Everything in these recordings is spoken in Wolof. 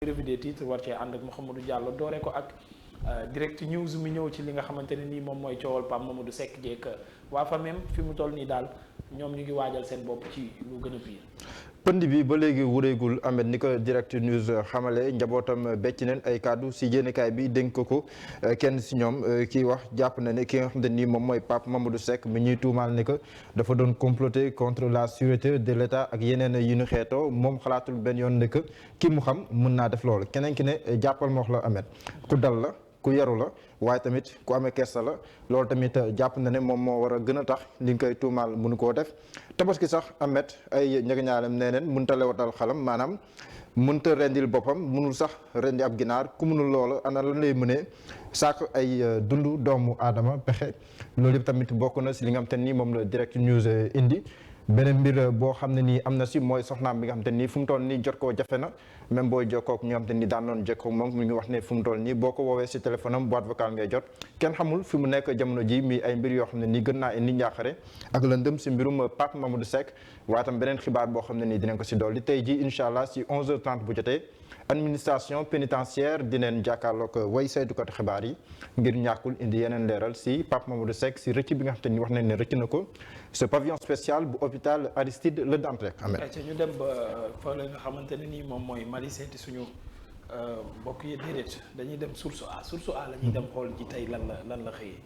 revue des titres war cee ànd ak Mouhamadou Diallo doore ko ak direct news mi ñëw ci li nga xamante ne nii moom mooy coowal Pape Mamadou Seck jeek waa fa même fi mu toll nii daal ñoom ñu ngi waajal seen bopp ci lu gën a pire. pënd bi ba léegi wureegul Ahmed ni ko direct news xamale njabootam becc neen ay kàddu si yéenekaay bi dénk ko kenn si ñoom kii wax jàpp na ne ki nga xam ne nii moom mooy Pape Mamadou Seck mi ñuy tuumaal ne que dafa doon comploter contre la sûreté de l'État ak yeneen yu ñu xeetoo moom xalaatul benn yoon ne que ki mu xam mën naa def loolu keneen ki ne jàppal ma wax la Ahmed ku dal la ku yaru la waaye tamit ku amee kersa la loolu tamit jàpp na ne moom moo war a gën a tax li nga koy tuumaal mënu koo def tabaski sax Ahmed ay njëgñaalem nee neen mënta lewatal xalam maanaam mënta rendil boppam mënul sax rendi ab ginaar ku mënul loolu ana lan lay mënee saako ay dundu doomu aadama pexe loolu yëpp tamit bokk na si li nga xam te ni moom la direct news indi beneen mbir boo xam ne nii am na si mooy soxnaam bi nga xam te nii fu mu toll nii jot koo jafe na même booy jokkook ñi nga xam te ni daan doon jokkoo moom mu ngi wax ne fu mu toll nii boo ko woowee si téléphone am boîte vocale ngay jot kenn xamul fi mu nekk jamono ji mi ay mbir yoo xam ne nii gën naa indi njaaxare ak lëndëm si mbirum Pape Mamadou Seck waaye tam beneen xibaar boo xam ne nii dinañ ko si dolli tey ji incha allah si 11h30 bu jotee administration pénitentiaire dineen jàkkaarloog way saytukatu xibaar yi ngir ñàkkul indi yeneen leeral si Pape Mamadou Seck si rëcc bi nga xam te ni wax nañ ne rëcc na ko ce pavillon spécial bu hôpital Aristide Le Dantec. ñu dem ba fa la nga xamante ne nii moom mooy Mali seeti suñu mbokk yi déedéet dañuy dem source A la ñuy dem xool ji tey lan la xëyee.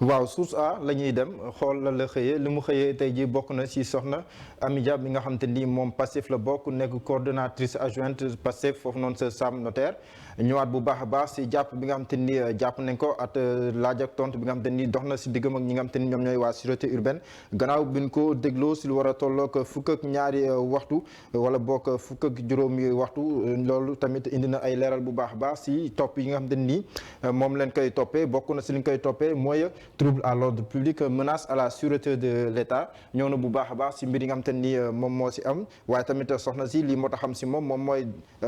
waaw source A la ñuy dem xool la xëyee li mu xëyee tey ji bokk na ci soxna Amy Dia bi nga xam te ni moom Pastef la bokk nekk coordonnatrice adjointe Pastef foofu noonu sa Sam Notaire ñëwaat bu baax a baax ci jàpp bi nga xam te ni jàpp nañ ko at laaj ak tontu bi nga xam te ni dox na ci diggam ak ñi nga xam te ni ñoom ñooy waa sûreté urbaine gannaaw bi ñu ko dégloo ci lu war a tolloog fukk ak ñaari waxtu wala bokk fukk ak juróomi waxtu loolu tamit indi na ay leeral bu baax a baax ci topp yi nga xam te ni moom leen koy toppee bokk na ci li ñu koy toppee mooy trouble à l'ordre public menace à la sûreté de l'État ñëw na bu baax a baax ci mbir yi nga xam te ni moom moo ci am waaye tamit soxna si lii moo tax xam ci moom mooy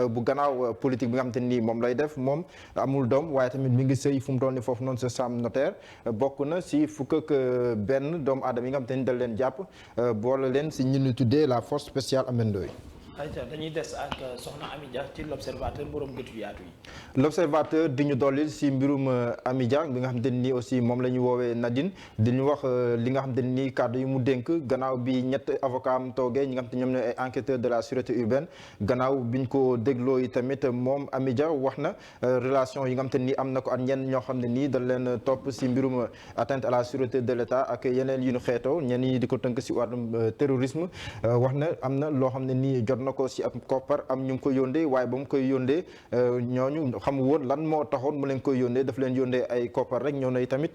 bu gannaaw politique bi nga xam te ni moom lay def moom amul doom waaye tamit mi ngi sëy fu mu toll ni foofu noonu sa Sam Notaire bokk na ci fukk ak benn doomu aadama yi nga xam te ni dal leen jàpp boole leen ci ñi ñu tuddee la force spéciale Amendoy. ayca dañuy des ak soxna Amy Dia ci l'observateur borom gëtu yaatu yi. l'observateur di ñu dollil ci mbirum Amy Dia bi nga xam te ni aussi moom la ñu woowee Nadine di ñu wax li nga xam te ni kàddu yi mu dénk gannaaw bi ñett avocat am toogee ñi nga xam te ñoom ñooy ay enquêteurs de la sûreté urbaine gannaaw biñ ko dégloo yi tamit moom Amy Dia wax na relation yi nga xam te ni am na ko ak ñenn ñoo xam ne nii dañ leen topp ci mbirum atteinte à la sûreté de l'État ak yeneen yu ñu xeetoo ñenn ñi di ko tënk ci wàllum terrorisme wax na am na loo xam ne nii jot na ko ci ab koppar am ñu ngi ko yóndee waaye ba mu koy yóndee ñooñu xam woon lan moo taxoon mu leen koy yóndee daf leen yóndee ay koppar rek ñëw na tamit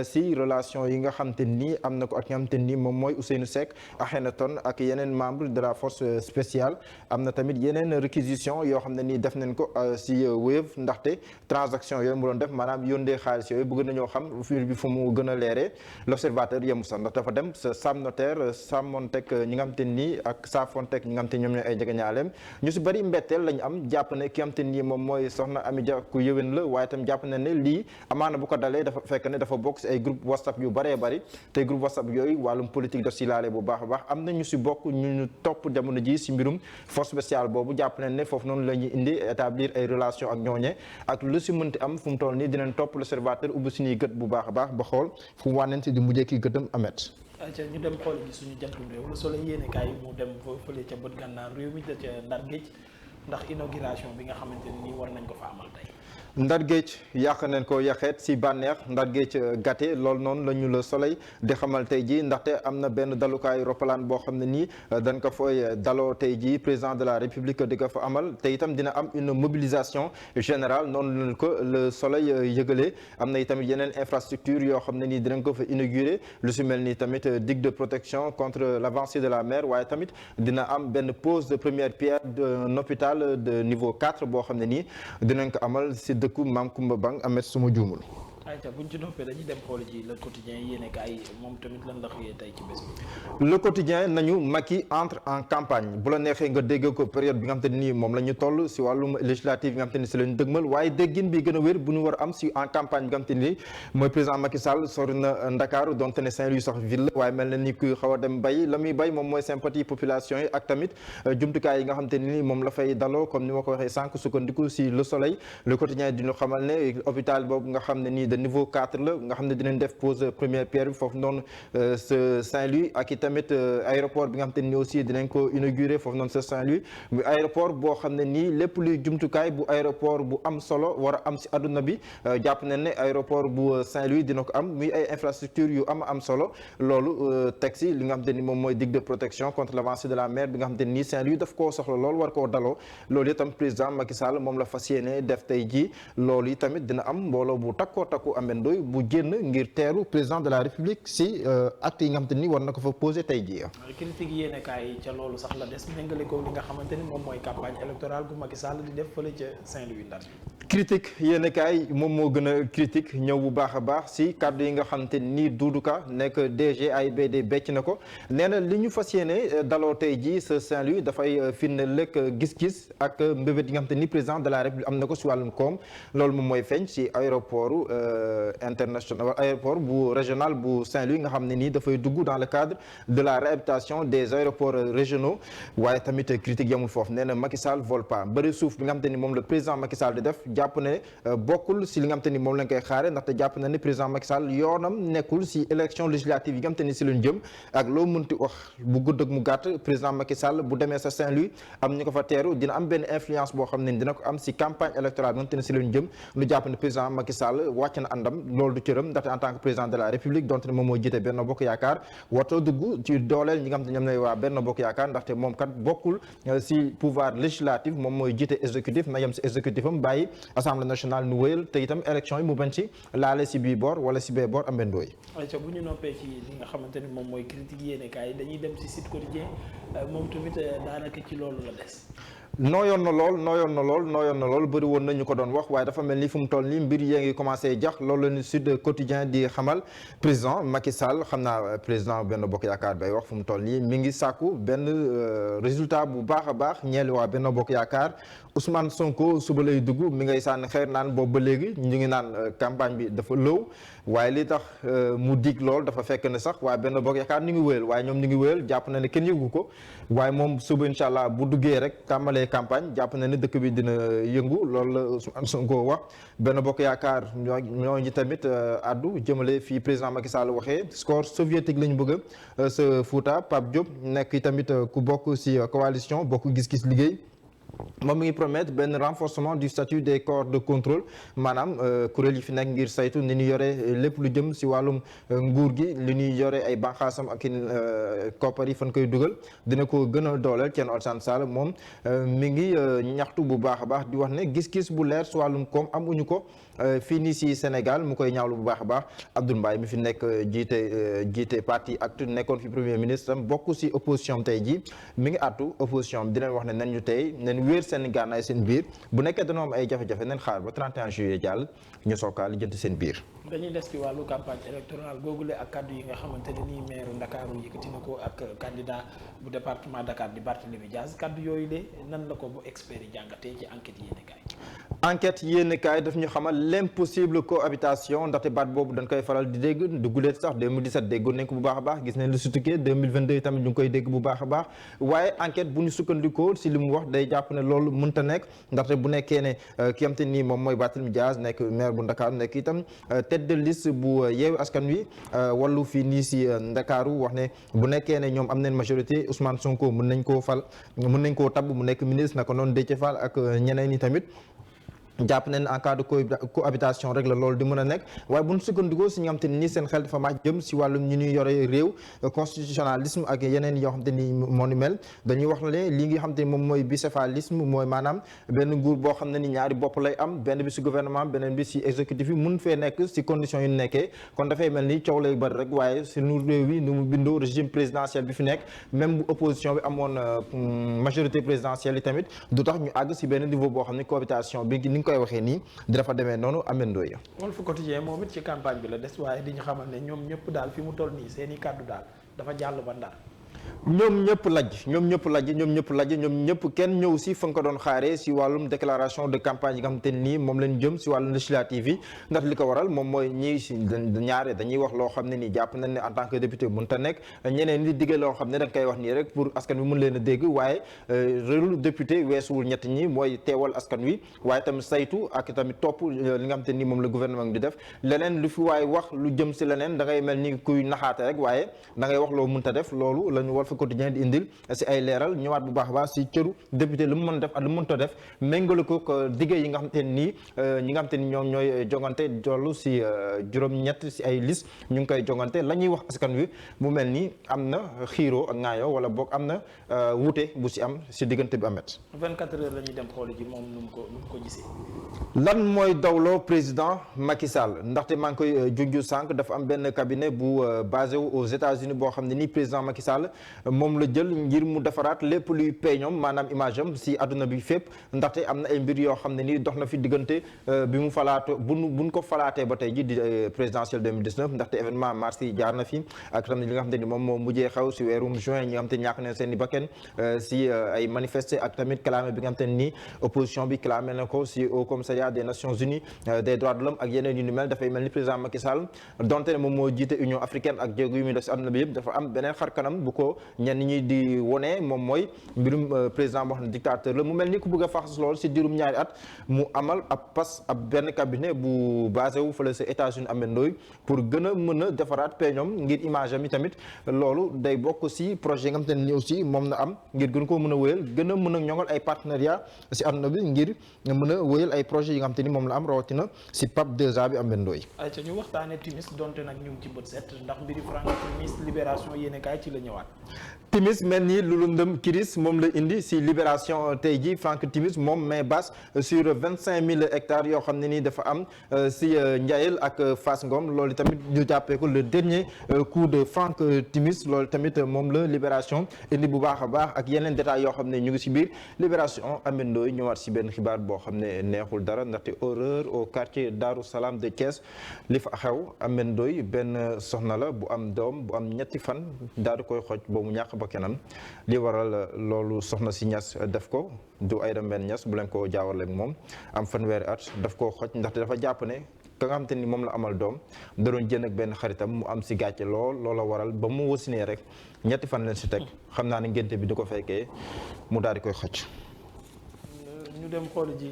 ci relation yi nga xam te nii am na ko ak nga xam te nii moom mooy Ousseynou Seck Akhenaton ak yeneen membre de la force spéciale am na tamit yeneen réquisition yoo xam ne nii def nañ ko ci Wave ndaxte transaction yooyu mu doon def maanaam yóndee xaalis yooyu bëgg nañoo xam fir bi fu mu gën a leeree l'observateur yemu sax ndax dafa dem sa Sam Notaire sàmmonteeg ñi nga xam te nii ak saafonteeg ñi nga xam te ñoom ñooy ay jegeñaaleem ñu ci bari mbetteel lañu am jàpp ne ki nga xam te nii moom mooy soxna Amy Dia ku yëwén la waaye tam jàpp na ne lii amaana bu ko dalee dafa fekk ne dafa bokk ci ay groupe WhatsApp yu baree bari te groupe WhatsApp yooyu wàllum politique daf ci laale bu baax a baax am na ñu ci bokk ñu topp jamono ji ci mbirum force spéciale boobu jàpp nañ ne foofu noonu la ñuy indi établir ay relation ak ñooñe ak lu ci mënti am fu mu toll nii dinañ topp l'observateur ubbi suñuy gët bu baax a baax ba xool fu mu wànneen ci di mujjee ki gëtam amet ayca ñu dem xool gi suñu jantum réew la solo yéene kaay mu dem fële ca bët gànnaar réew mi ca Ndar Géej ndax inauguration bi nga xamante ne nii war nañ ko fa amal tey. Ndar Géej yàq nañ ko yaxeet ci bànneex Ndar Géej gàtte loolu noonu la ñu la soleil di xamal tey jii ndaxte am na benn dalukaay roppalaan boo xam ne nii dañ ko fooy daloo tey jii président de la république di ko fa amal te itam dina am une mobilisation générale noonu lañ ko le soleil yëgalee am na itamit yeneen infrastructure yoo xam ne nii dinañ ko fa inaugurer lu ci mel ni tamit digue de protection contre l'avancée de la mer waaye tamit dina am benn pose de première pierre d'un hôpital de niveau 4 boo xam ne nii dinañ ko amal ci dëkku Maam Kumba Bang amet suma juumul ayca buñ ci noppee dañuy dem xool ci le quotidien yéene kaay moom tamit lan la xëyee tey ci bés bi. le quotidien nañu Macky entre en campagne bu la neexee nga dégg ko période bi nga xam te nii moom la ñu toll si wàllum législative yi nga xam te ni si la ñu dëgmal waaye déggin bi gën a wér bu ñu war a am si en campagne bi nga xam te ni mooy président Macky Sall sori na Ndakaaru donte ne Saint-Louis sax ville waaye mel na ni ku xaw a dem bay la muy bay moom mooy sympathie population yi ak tamit jumtukaay yi nga xam te ni moom la fay daloo comme ni ma ko waxee sànq sukkandiku si le soleil le quotidien di ñu xamal ne hôpital boobu nga xam ne nii de niveau 4 la nga xam ne dinañ def pose première pierre bi foofu noonu sa Saint-Louis ak i tamit aéroport bi nga xam te ni aussi dinañ ko inaugurer foofu noonu sa Saint-Louis muy aéroport boo xam ne nii lépp luy jumtukaay bu aéroport bu am solo war a am si àdduna bi jàpp nañ ne aéroport bu Saint-Louis dina ko am muy ay infrastructure yu am solo loolu teg si li nga xam te ni moom mooy digue de protection contre l'avancée de la mer bi nga xam te ni Saint-Louis daf koo soxla lool war koo daloo loolu itam président Macky Sall moom la fas yéene def tey jii loolu yi tamit dina am mbooloo bu takkoo takku amendoy bu génn ngir teeru président de la république si acte yi nga xam te ni war na ko fa posé tey jii. critique yéene kaay ca loolu sax la des méngale ko li nga xamante ni moom mooy campagne électorale bu Macky Sall di def fële ca Saint-Louis Ndar. critique yéen kaay moom moo gën a critique ñëw bu baax a baax si kàddu yi nga xam te ni Doudou Ka nekk DG AIBD becc na ko nee na li ñu fas yéene daloo tey jii sa Saint-Louis dafay firnde lekk gis-gis ak mbébét yi nga xam te ni président de la république am na ko si wàllum koom loolu moom mooy feeñ si aéroport international aéroport bu régional bu Saint-Louis nga xam ne nii dafay dugg dans le cadre de la réhabilitation des aéroports régionaux waaye tamit critique yamul foofu nee na Macky Sall vole pas bëri suuf bi nga xam te ni moom le président Macky Sall di def jàpp ne bokkul si li nga xam te ni moom lañ koy xaare ndaxte jàpp na ne président Macky Sall yoonam nekkul si élection législative yi nga xam te ni si lañ jëm ak loo mënti wax bu gudd ak mu gàtt président Macky Sall bu demee sa Saint-Louis am ñu ko fa teeru dina am benn influence boo xam ne dina ko am si campagne électorale bi nga xam te ni si lañ jëm lu jàpp ne président Macky Sall wàcc na àndam loolu du cëram ndaxte en tant que président de la république donte ne moom moo jiite Benno Bokk Yaakaar warta dugg ci dooleel ñi nga xam te ñoom ñooy waa Benno Bokk Yaakaar ndaxte moom kat bokkul si pouvoir législatif moom mooy jiite exécutif na yem si exécutif am bàyyi assemblée nationale nu wéyal te itam élection yi mu bañ ci laale si bii boor wala si bee boor ambendoo yi. ayca bu ñu noppee ci li nga xamante ni moom mooy critique yéene kaay dañuy dem si site quotidien moom tamit daanaka ci loolu la des. nooyoon na lool bëri woon na ñu ko doon wax waaye dafa mel ni fu mu toll nii mbir yee ngi commencé jax loolu la ñu Sud Quotidien di xamal président Macky Sall xam naa président Benno Bokk Yaakaar bay wax fu mu toll nii mi ngi sàkku benn résultat bu baax a baax ñeel waa Benno Bokk Yaakaar Ousmane Sonko suba lay dugg mi ngay sànni xeer naan boobu ba léegi ñu ngi naan campagne bi dafa lëw waaye li tax mu dig lool dafa fekk ne sax waaye Benno Bokk Yaakaar ñu ngi wéyal waaye ñoom ñu ngi wéyal jàpp na ne kenn yëgu ko waaye moom suba incha allah bu duggee rek tàmbalee campagne jàpp na ne dëkk bi dina yëngu loolu la Ousmane Sonko wax Benno Bokk Yaakaar ñooñu tamit addu jëmale fii président Macky Sall waxee score soviétique la ñu bëgg sa Fouta Pape Diop nekk tamit ku bokk si coalition bokk gis-gis liggéey moom mi ngi promettre benn renforcement du statut des corps de contrôle maanaam kuréel yi fi nekk ngir saytu ni ñu yore lépp lu jëm si wàllum nguur gi li ñuy yore ay banqaasam ak koppar yi fan koy dugal dina ko gën a dooleel Thierno Alassane Sall moom mi ngi ñaxtu bu baax a baax di wax ne gis-gis bu leer si wàllum koom amuñu ko fii nii si Sénégal mu koy ñaawlu bu baax a baax Abdoul Mbaye mi fi nekk jiite parti actu nekkoon fi premier ministre am bokk si opposition tey ji mi ngi àttu opposition bi dinañ wax ne nañ ñu tey nañ wéer seen gànnaay seen biir bu nekkee dañoo am ay jafe-jafe nañ xaar ba 31 juillet jàll ñu sookaa li jënt seen biir. dañuy des ci wàllu campagne électorale googule ak kaddu yi nga xamante ne nii maire Ndakaaru yëkkati na ko ak candidat bu département Dakar di Barthélémy Dias kaddu yooyu de nan la ko bu expert yi jàngatee ci enquête yéene kaay. enquête yéene kaay daf ñu xamal l'impossible cohabitation ndaxte baat boobu dañ koy faral di dégg dugguleet sax 2017 déggoon nañ ko bu baax a baax gis nañ lu si tukkee 2022 tamit ñu ngi koy dégg bu baax a baax waaye enquête bu ñu sukkandikoo si li mu wax day jàpp ne loolu mënta nekk ndaxte bu nekkee ne ki am te nii moom mooy Barthélémy Dias nekk maire bu Ndakaaru nekk itam tête de liste bu Yewwi Askan Wi wàllu fii nii si Ndakaaru wax ne bu nekkee ne ñoom am nañ majorité Ousmane Sonko mën nañ koo fal mën nañ koo tabb mu nekk ministre naka noonu Déthié Fall ak ñeneen ñi tamit jàpp nañ en cas de cohabitation rek la loolu di mën a nekk waaye bu ñu sukkandikoo si ñi nga xam te ni seen xel dafa màcc jëm si wàllum ñu ñuy yore réew constitutionnalisme ak yeneen yoo xam te ni moo ni mel dañuy wax ne li nga xam te ni moom mooy bicéphalisme mooy maanaam benn nguur boo xam ne ni ñaari bopp lay am benn bi si gouvernement beneen bi si exécutif yi mun fee nekk si conditions yu nekkee kon dafay mel ni coow lay bëri rek waaye si nu réew yi nu mu bindoo régime présidentiel bi fi nekk même bu opposition bi amoon majorité présidentielle yi tamit du tax ñu àgg si benn niveau boo xam ne cohabitation bi koy waxee nii dina fa demee noonu amendooy. Walf Quotidien moom it ci campagne bi la des waaye di ñu xamal ne ñoom ñëpp daal fi mu toll nii seen i kàddu daal dafa jàll ba Ndar. ñoom ñëpp kenn ñëw si fa nga ko doon xaaree si wàllum déclaration de campagne yi nga xamante nii moom lañ jëm si wàllum législative yi ndax li ko waral moom mooy ñii si ñaare dañuy wax loo xam ne nii jàpp nañ ne en tant que député mën ta nekk ñeneen ñi digge loo xam ne da nga koy wax nii rek pour askan wi mën leen a dégg waaye rôle député weesuwul ñett ñi mooy teewal askan wi waaye tamit saytu ak tamit topp li nga xamante nii moom la gouvernement di def leneen lu fi waaye wax lu jëm si leneen da ngay mel ni kuy naxaate rek waaye da ngay wax loo mënta def loolu lañu Walf Quotidien di indil si ay leeral ñëwaat bu baax a baax si cëru député lu mu mën def ak lu mu mënta def méngale ko diggé yi nga xamante nii ñi nga xamante ni ñoom ñooy jongante dollu si juróom-ñett si ay liste ñu ngi koy jongante la ñuy wax askan wi mu mel ni am na xiiroo ak ŋaayoo wala boog am na wuute bu si am si diggante bi amet 24 heures la ñuy dem xooli ji moom nu mu ko gisee. lan mooy dawloo président Macky Sall ndaxte maa ngi koy junju sànq dafa am benn cabinet bu basé wu aux États-Unis boo xam ne ni président Macky Sall moom la jël ngir mu defaraat lépp luy peñoom maanaam image am si àdduna bi fépp ndaxte am na ay mbir yoo xam ne ni dox na fi diggante bi mu falaato buñ ko falaatee ba tey ji di présidentielle 2019 ndaxte événement mars yi jaar na fi ak tamit li nga xam te ni moom moo mujjee xew si weerum juin ñi nga xam te ñàkk na seen i bakken si ay manifester ak tamit clamé bi nga xam te ni opposition bi clamé na ko si au commissariat des Nations Unies des droits de l'homme ak yeneen yu ni mel dafay mel ni président Macky Sall donte ne moom moo jiite Union africaine ak jéego yu muy def si àdduna bi yëpp dafa am beneen xar kanam bu ko ñenn ñi di wone moom mooy mbirum président boo xam ne dictateur la mu mel ni ku bëgg a faxas lool si diirum ñaari at mu amal ab benn cabinet bu basé wu fële sa États-Unis amendooy pour gën a mën a defaraat peñoom ngir image am yi tamit loolu day bokk si projet yi nga xam te ne aussi moom na am ngir gën koo mën a wéyal gën a mën a ñoŋal ay partenariat si àdduna bi ngir mën a wéyal ay projet yi nga xam te ni moom la am rawatina si PAP 2A bi amendooy. ay ca ñu waxtaanee timis donte nag ñu ngi ci bët set ndax mbiri Franck Timis libération yéene kaay ci la ñëwaat. Timis mel ni lu lëndëm kiris moom la indi si libération tey ji Franck Timis moom main basse sur 25 000 hectares yoo xam ne ni dafa am si Ndiayel ak Fass Ngom loolu tamit ñu jàppee ko le dernier coup de Franck Timis loolu tamit moom la libération indi bu baax a baax ak yeneen détails yoo xam ne ñu ngi si biir libération amendooy ñëwaat si benn xibaar boo xam ne neexul dara ndaxte horreur au quartier Darou Salam de Thiès li fa xew amendooy benn soxna la bu am doom bu am ñetti fan daal di koy xoj ba mu ñàkk ba kenam li waral loolu soxna si Niass def ko du Aïda Mbène Niass bu leen ko jaawale ak moom am fanweeri at daf koo xoj ndaxte dafa jàpp ne ka nga xam te ni moom la amal doom da doon jën ak benn xaritam mu am si gàcce loola waral ba mu wasinee rek ñetti fan leen si teg xam naa ne ngénte bi di ko fekkee mu daal di koy xoj. ñu dem xool ji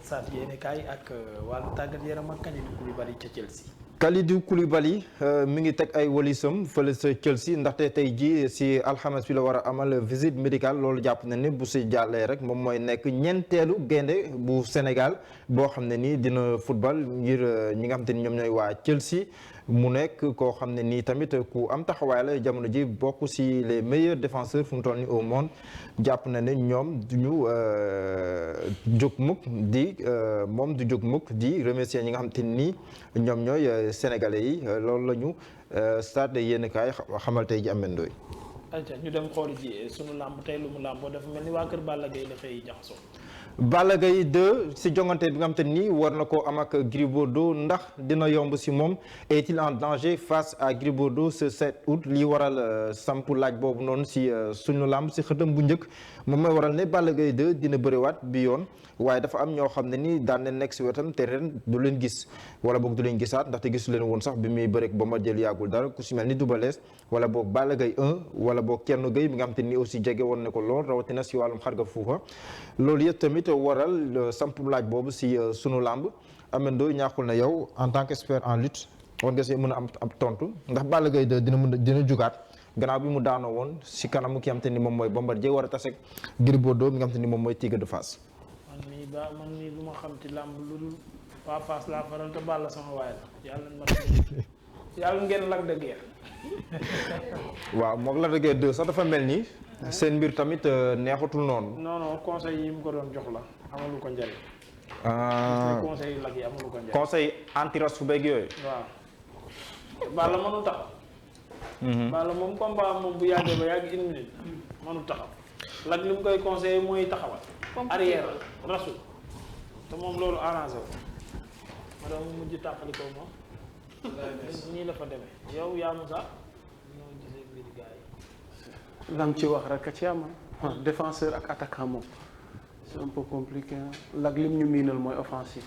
saat yéene kaay ak wàllu tàggat yaram ak Kalidou Koulibaly ca Chelsea. Kalidou Koulibaly mi ngi teg ay walisam fële sa Chelsea ndaxte tey jii si alxames bi la war a amal visite médicale loolu jàpp na ni bu si jàllee rek moom mooy nekk ñeenteelu gaynde bu Sénégal boo xam ne nii dina football ngir ñi nga xam te ni ñoom ñooy waa Chelsea mu nekk koo xam ne nii tamit ku am taxawaay la jamono ji bokk si les meilleurs défenseurs fu mu toll nii au monde jàpp na ne ñoom duñu jóg mukk di moom du jóg mukk di remercier ñi nga xam te nii ñoom ñooy sénégalais yi loolu la ñu stade yéen kaay xamal tey ji amendooy. ayca ñu dem xool ji sunu làmb tey lu mu làmboo dafa mel ni waa kër Balla Gaye la xëy jaxasoo. Balla Gaye 2 si jongante bi nga xam te ni war na koo am ak Gris Bordeaux ndax dina yomb si moom est-il en danger face à Gris Bordeaux ce 7 août lii waral samp laaj boobu noonu si suñu làmb si xëtam bu njëkk moom mooy waral ne Balla Gaye 2 dina bëriwaat bi yoon waaye dafa am ñoo xam ne ni daan na nekk si wetam te ren du leen gis wala boog du leen gisaat ndaxte gisu leen woon sax bi muy bëreek ba ma jël yàggul dara ku si mel ni Double Less wala boog Balla Gaye 1 wala boog Thierno Gueye bi nga xam te ni aussi jege woon na ko lool rawatina si wàllum xarga fuufa loolu yëpp tamit waral samp laaj boobu si sunu làmb amendoo ñaaxul na yow en tant qu'expert en lutte war nga see mën a am tontu ndax Balla Gaye 2 dina jugaat gannaaw bi mu daanoo woon si kanamu ki nga xam te ni moom mooy Bombardier war a tase ak Gris Bordeaux mi nga xam te ni moom mooy Tigre de Fass. man mii lu ma xam ci làmb lu dul waa Fass laa faral te Balla sama waay la yàlla ngeen Lac de Guiers. waaw moom Lac de Guiers 2 sax dafa mel ni. seen mbir tamit neexatul noonu. non conseil yi mu ko doon jox la amalu ko njëriñ. conseil yi Lac yi amalu ko njëriñ. conseil anti-ras fu beeg yooyu. waaw Balla mënul taxaw. Balla moom combat moom bu yàggee ba yàgg 1 minute mënul taxaw Lac li mu koy conseillé mooy taxawal. arrière rasu te moom loolu arrangé ko ma doon mujj tàqali ko moom nii la fa demee yow yaa Moussa ñoo gisee mbiri gars yi lam ci wax rek a ci am défenseur ak attaquant moom c'est un peu compliqué Lac lim ñu miinal mooy offensif